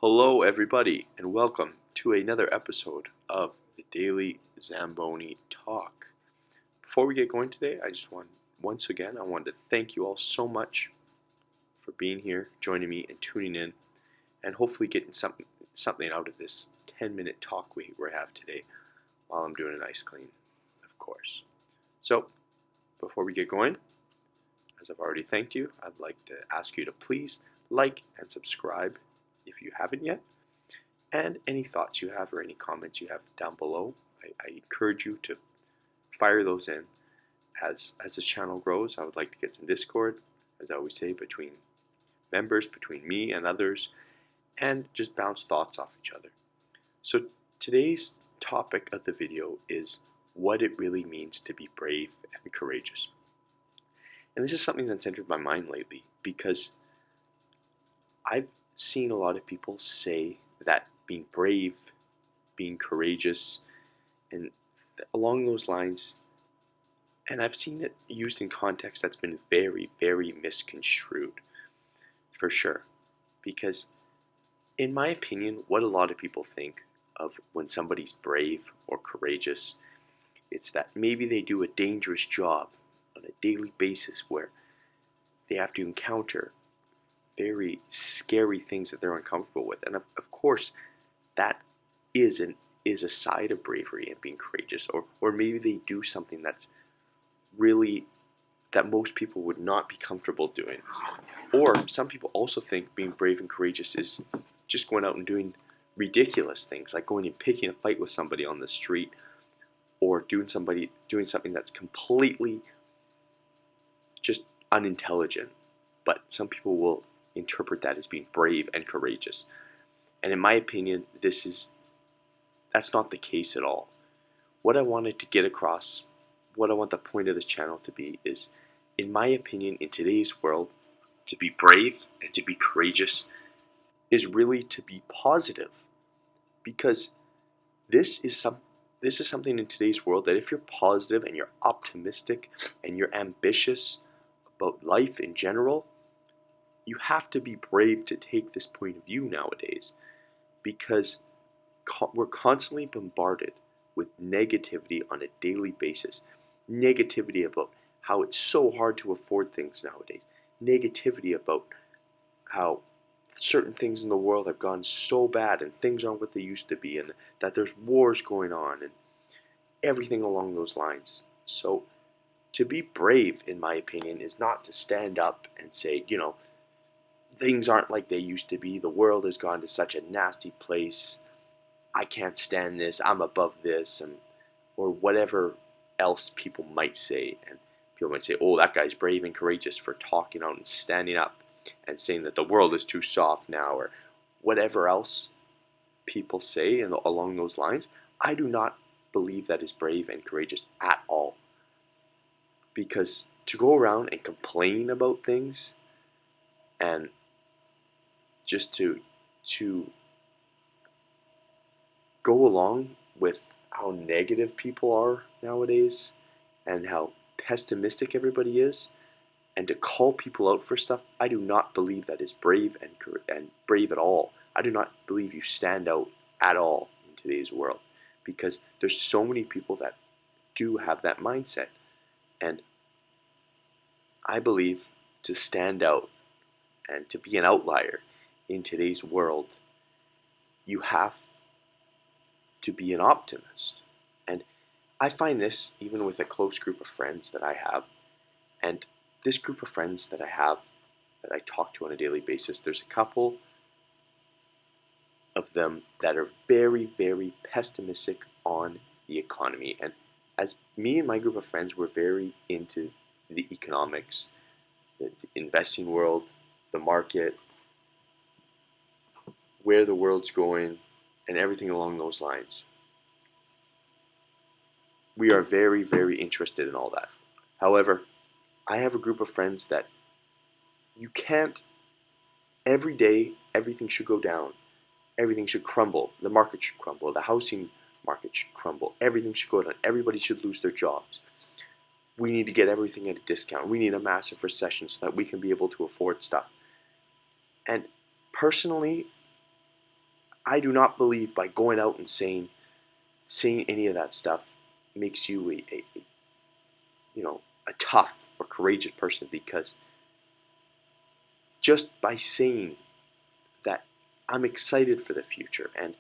Hello, everybody, and welcome to another episode of the Daily Zamboni Talk. Before we get going today, I wanted to thank you all so much for being here, joining me, and tuning in, and hopefully getting something out of this 10-minute talk we have today while I'm doing an ice clean, of course. So, before we get going, as I've already thanked you, I'd like to ask you to please like and subscribe if you haven't yet. And any thoughts you have or any comments you have down below, I encourage you to fire those in. As this channel grows, I would like to get some Discord, as I always say, between members, between me and others, and just bounce thoughts off each other. So today's topic of the video is what it really means to be brave and courageous. And this is something that's entered my mind lately because I've seen a lot of people say that being brave, being courageous, and along those lines, and I've seen it used in context that's been very, very misconstrued, for sure. Because, in my opinion, what a lot of people think of when somebody's brave or courageous, it's that maybe they do a dangerous job on a daily basis where they have to encounter very scary things that they're uncomfortable with. And of course, that is a side of bravery and being courageous, or maybe they do something that's really that most people would not be comfortable doing. Or some people also think being brave and courageous is just going out and doing ridiculous things, like going and picking a fight with somebody on the street, or doing something that's completely just unintelligent. But some people will interpret that as being brave and courageous. And in my opinion, that's not the case at all. What I wanted to get across, what I want the point of this channel to be is, in my opinion, in today's world, to be brave and to be courageous is really to be positive. Because this is something in today's world that if you're positive and you're optimistic and you're ambitious about life in general, you have to be brave to take this point of view nowadays. Because we're constantly bombarded with negativity on a daily basis. Negativity about how it's so hard to afford things nowadays. Negativity about how certain things in the world have gone so bad and things aren't what they used to be, and that there's wars going on and everything along those lines. So to be brave, in my opinion, is not to stand up and say, things aren't like they used to be. The world has gone to such a nasty place. I can't stand this, I'm above this, or whatever else people might say. And people might say, oh, that guy's brave and courageous for talking out and standing up and saying that the world is too soft now, or whatever else people say along those lines. I do not believe that is brave and courageous at all. Because to go around and complain about things and just to go along with how negative people are nowadays and how pessimistic everybody is, and to call people out for stuff, I do not believe that is brave and brave at all. I do not believe you stand out at all in today's world, because there's so many people that do have that mindset. And I believe to stand out and to be an outlier in today's world, you have to be an optimist. And I find this even with a close group of friends that I have. And this group of friends that I have, that I talk to on a daily basis, there's a couple of them that are very, very pessimistic on the economy. And as me and my group of friends, we're very into the economics, the investing world, the market, where the world's going, and everything along those lines. We are very, very interested in all that. However, I have a group of friends that you can't, every day, everything should go down. Everything should crumble. The market should crumble. The housing market should crumble. Everything should go down. Everybody should lose their jobs. We need to get everything at a discount. We need a massive recession so that we can be able to afford stuff. And personally, I do not believe by going out and saying any of that stuff makes you a tough or courageous person, because just by saying that I'm excited for the future and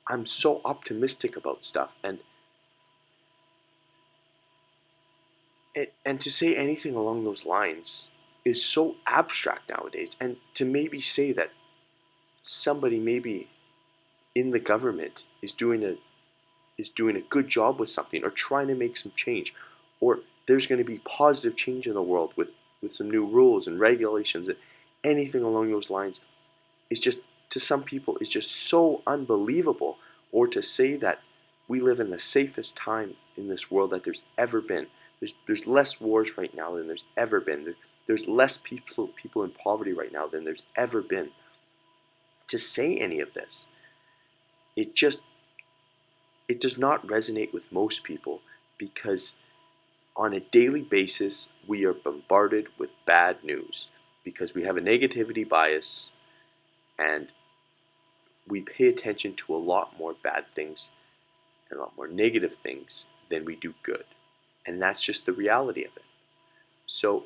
I'm so optimistic about stuff, and to say anything along those lines is so abstract nowadays. And to maybe say that somebody maybe in the government is doing a good job with something, or trying to make some change, or there's going to be positive change in the world with some new rules and regulations, and anything along those lines is just, to some people, is just so unbelievable. Or to say that we live in the safest time in this world that there's ever been. There's less wars right now than there's ever been. There's less people in poverty right now than there's ever been. To say any of this, it does not resonate with most people, because on a daily basis we are bombarded with bad news, because we have a negativity bias, and we pay attention to a lot more bad things and a lot more negative things than we do good. And that's just the reality of it. So,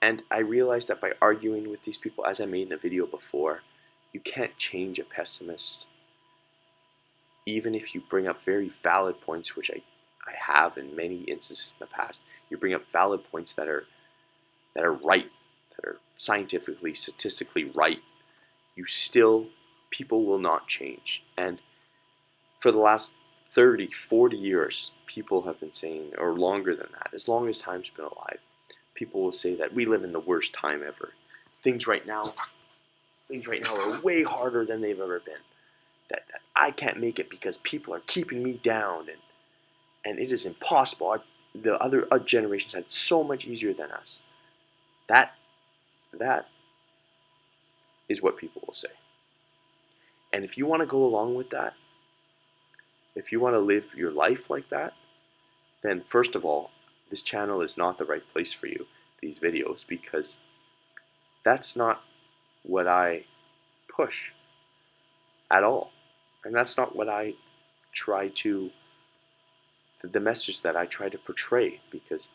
and I realized that by arguing with these people, as I made in a video before, you can't change a pessimist. Even if you bring up very valid points, which I have in many instances in the past, you bring up valid points that are right, that are scientifically, statistically right, people will not change. And for the last 30, 40 years, people have been saying, or longer than that, as long as time's been alive, people will say that we live in the worst time ever. Things right now are way harder than they've ever been. That I can't make it because people are keeping me down, and it is impossible. The other generations had so much easier than us. That is what people will say. And if you want to go along with that, if you want to live your life like that, then first of all, this channel is not the right place for you, these videos, because that's not what I push at all. And that's not what I try to, the message that I try to portray, because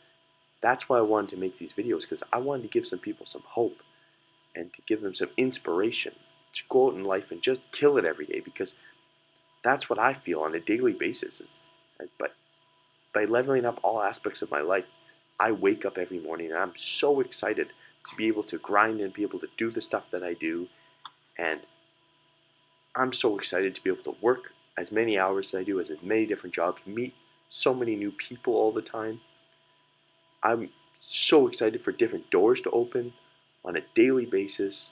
that's why I wanted to make these videos, because I wanted to give some people some hope and to give them some inspiration to go out in life and just kill it every day, because that's what I feel on a daily basis. But by leveling up all aspects of my life, I wake up every morning and I'm so excited to be able to grind and be able to do the stuff that I do. And I'm so excited to be able to work as many hours as I do, as many different jobs, meet so many new people all the time. I'm so excited for different doors to open on a daily basis,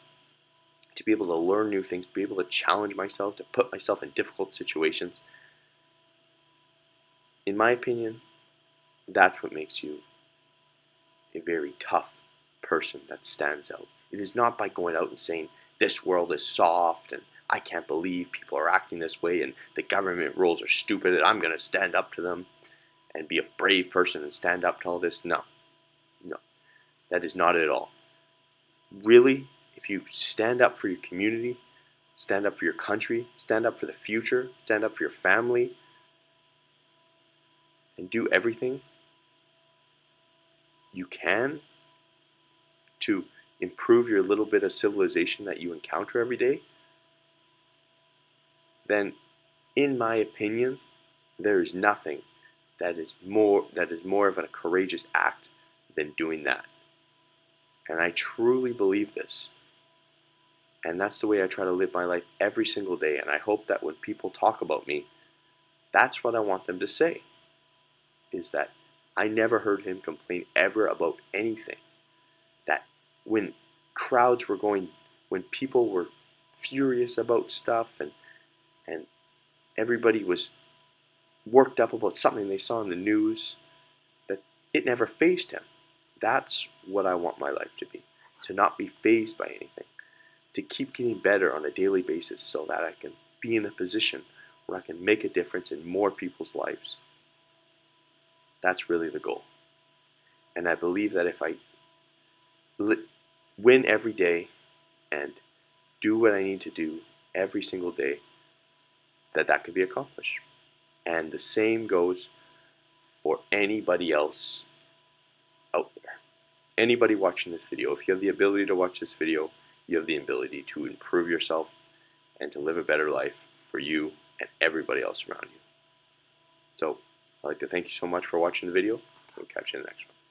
to be able to learn new things, to be able to challenge myself, to put myself in difficult situations. In my opinion, that's what makes you a very tough person that stands out. It is not by going out and saying, this world is soft and I can't believe people are acting this way and the government rules are stupid and I'm going to stand up to them and be a brave person and stand up to all this. No, that is not it at all. Really, if you stand up for your community, stand up for your country, stand up for the future, stand up for your family, and do everything you can to improve your little bit of civilization that you encounter every day, then in my opinion, there is nothing that is more of a courageous act than doing that. And I truly believe this. And that's the way I try to live my life every single day. And I hope that when people talk about me, that's what I want them to say, is that I never heard him complain ever about anything. That when crowds were going, when people were furious about stuff, and everybody was worked up about something they saw in the news, that it never fazed him. That's what I want my life to be, to not be fazed by anything, to keep getting better on a daily basis so that I can be in a position where I can make a difference in more people's lives. That's really the goal. And I believe that if I win every day and do what I need to do every single day, that could be accomplished. And the same goes for anybody else out there. Anybody watching this video, if you have the ability to watch this video, you have the ability to improve yourself and to live a better life for you and everybody else around you. So I'd like to thank you so much for watching the video. We'll catch you in the next one.